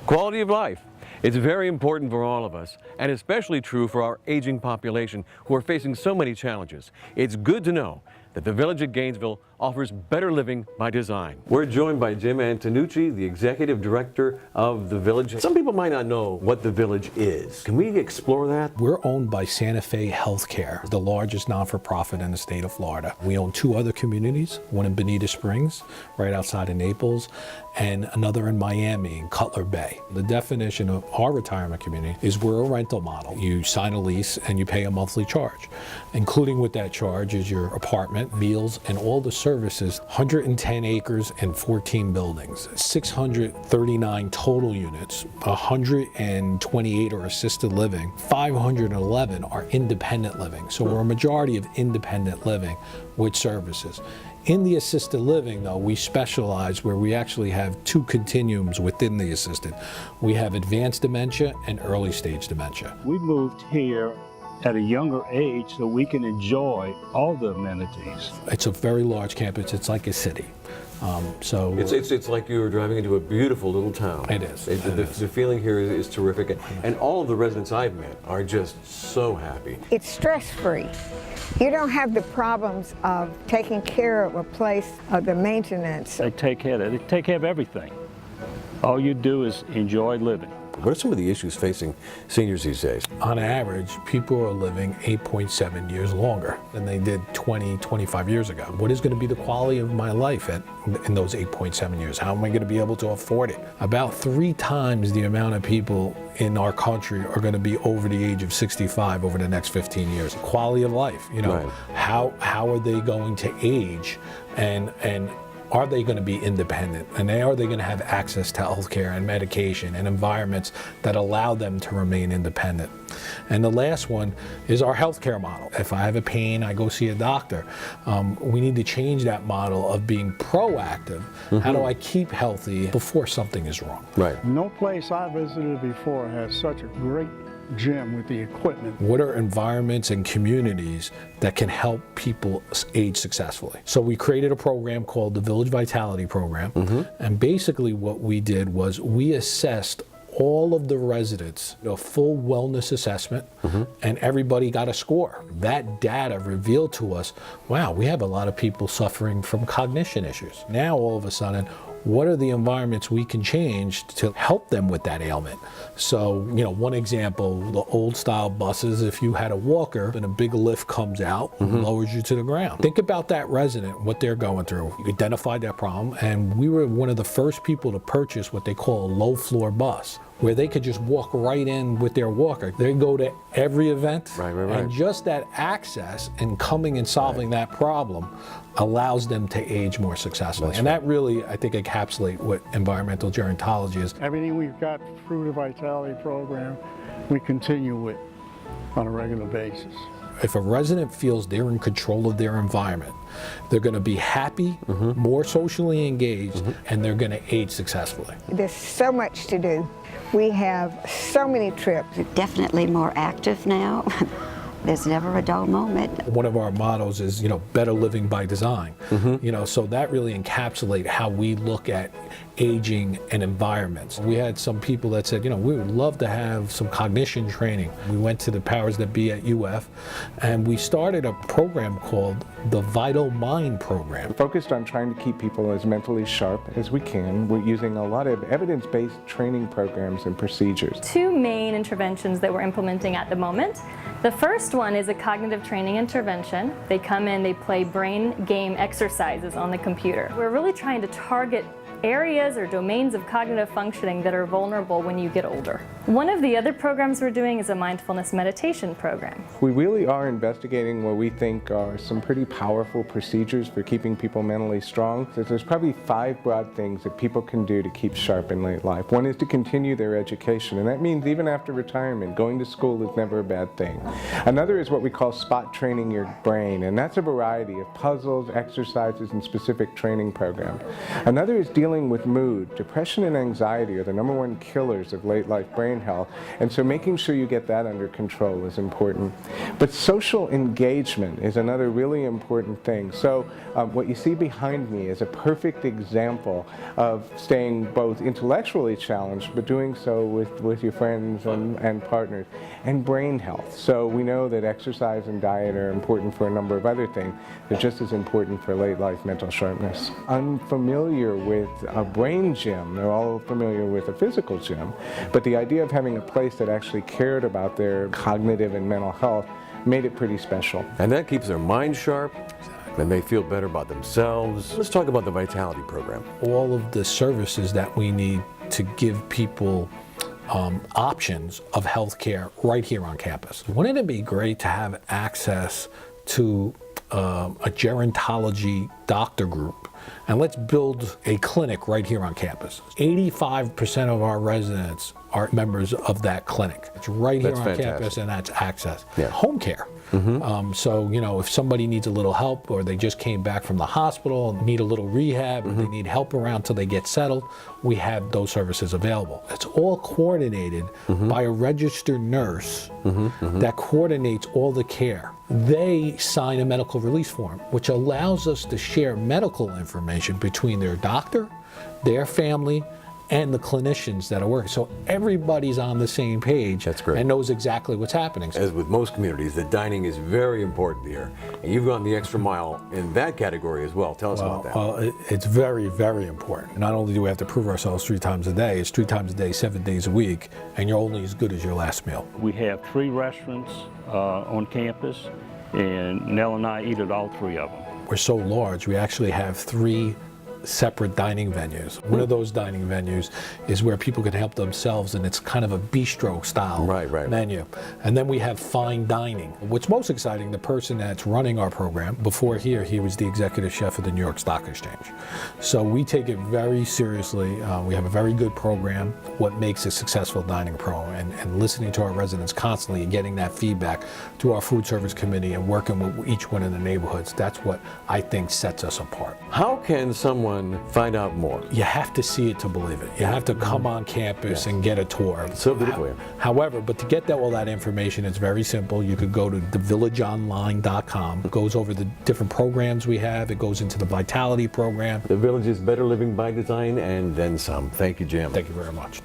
Quality of life. It's very important for all of us, and especially true for our aging population who are facing so many challenges. It's good to know that the Village at Gainesville offers better living by design. We're joined by Jim Antonucci, the Executive Director of the Village. Some people might not know what the Village is. Can we explore that? We're owned by Santa Fe Healthcare, the largest non-for-profit in the state of Florida. We own two other communities, one in Bonita Springs, right outside of Naples, and another in Miami, in Cutler Bay. The definition of our retirement community is we're a rental model. You sign a lease and you pay a monthly charge. Including with that charge is your apartment, meals, and all the services. 110 acres and 14 buildings, 639 total units, 128 are assisted living, 511 are independent living. So we're a majority of independent living with services. In the assisted living, though, we specialize where we actually have two continuums within the assisted. We have advanced dementia and early stage dementia. We moved here at a younger age so we can enjoy all the amenities. It's a very large campus. It's like a city. It's like you were driving into a beautiful little town. It is. The feeling here is terrific, and all of the residents I've met are just so happy. It's stress-free. You don't have the problems of taking care of a place, of the maintenance. They take care of it. They take care of everything. All you do is enjoy living. What are some of the issues facing seniors these days? On average, people are living 8.7 years longer than they did 20, 25 years ago. What is going to be the quality of my life in those 8.7 years? How am I going to be able to afford it? About 3 times the amount of people in our country are going to be over the age of 65 over the next 15 years. Quality of life, you know, right. How are they going to age, and are they going to be independent? And are they going to have access to health care and medication and environments that allow them to remain independent? And the last one is our healthcare model. If I have a pain, I go see a doctor. We need to change that model of being proactive. Mm-hmm. How do I keep healthy before something is wrong? Right. No place I visited before has such a great gym with the equipment. What are environments and communities that can help people age successfully? So we created a program called the Village Vitality Program. Mm-hmm. And basically what we did was we assessed all of the residents, a full wellness assessment, mm-hmm. and everybody got a score. That data revealed to us, wow, we have a lot of people suffering from cognition issues. Now all of a sudden, what are the environments we can change to help them with that ailment? So, you know, one example, the old style buses, if you had a walker and a big lift comes out and mm-hmm. lowers you to the ground. Think about that resident, what they're going through. You identified that problem, and we were one of the first people to purchase what they call a low floor bus, where they could just walk right in with their walker. They go to every event, right. And just that access and coming and solving that problem allows them to age more successfully. And that really, I think, encapsulates what environmental gerontology is. Everything we've got through the Vitality Program, we continue with on a regular basis. If a resident feels they're in control of their environment, they're going to be happy, mm-hmm. more socially engaged, mm-hmm. and they're going to age successfully. There's so much to do. We have so many trips. We're definitely more active now. There's never a dull moment. One of our mottos is, you know, better living by design. Mm-hmm. You know, so that really encapsulates how we look at aging and environments. We had some people that said, you know, we would love to have some cognition training. We went to the powers that be at UF, and we started a program called the Vital Mind Program. We're focused on trying to keep people as mentally sharp as we can. We're using a lot of evidence-based training programs and procedures. 2 main interventions that we're implementing at the moment. The first one is a cognitive training intervention. They come in, they play brain game exercises on the computer. We're really trying to target areas or domains of cognitive functioning that are vulnerable when you get older. One of the other programs we're doing is a mindfulness meditation program. We really are investigating what we think are some pretty powerful procedures for keeping people mentally strong. So there's probably 5 broad things that people can do to keep sharp in late life. One is to continue their education, and that means even after retirement, going to school is never a bad thing. Another is what we call spot training your brain, and that's a variety of puzzles, exercises, and specific training programs. Another is dealing with mood. Depression and anxiety are the #1 killers of late life brain health, and so making sure you get that under control is important. But social engagement is another really important thing. So what you see behind me is a perfect example of staying both intellectually challenged, but doing so with your friends and partners, and brain health. So we know that exercise and diet are important for a number of other things. They're just as important for late life mental sharpness. Unfamiliar with a brain gym, they're all familiar with a physical gym, but the idea of having a place that actually cared about their cognitive and mental health made it pretty special. And that keeps their mind sharp, and they feel better about themselves. Let's talk about the Vitality program. All of the services that we need to give people options of healthcare right here on campus. Wouldn't it be great to have access to a gerontology doctor group, and let's build a clinic right here on campus? 85% of our residents are members of that clinic. It's right here on campus, and that's access. Yeah. Home care. So, you know, if somebody needs a little help, or they just came back from the hospital and need a little rehab, or they need help around till they get settled, we have those services available. It's all coordinated by a registered nurse that coordinates all the care. They sign a medical release form, which allows us to share medical information between their doctor, their family, and the clinicians that are working. So everybody's on the same page. That's great. And knows exactly what's happening. As with most communities, the dining is very important here. And you've gone the extra mile in that category as well. Tell us about that. Well, it's very, very important. Not only do we have to prove ourselves 3 times a day, it's 3 times a day, 7 days a week, and you're only as good as your last meal. We have 3 restaurants on campus, and Nell and I eat at all 3 of them. We're so large, we actually have 3 separate dining venues. One of those dining venues is where people can help themselves, and it's kind of a bistro style menu. And then we have fine dining. What's most exciting, the person that's running our program, before here, he was the executive chef of the New York Stock Exchange. So we take it very seriously. We have a very good program, what makes a successful dining pro, and listening to our residents constantly and getting that feedback through our food service committee and working with each one in the neighborhoods. That's what I think sets us apart. How can someone find out more? You have to see it to believe it. You have to come on campus and get a tour. So beautiful. However, but to get all that information, it's very simple. You could go to thevillageonline.com. It goes over the different programs we have. It goes into the Vitality program. The Village is better living by design, and then some. Thank you, Jim. Thank you very much.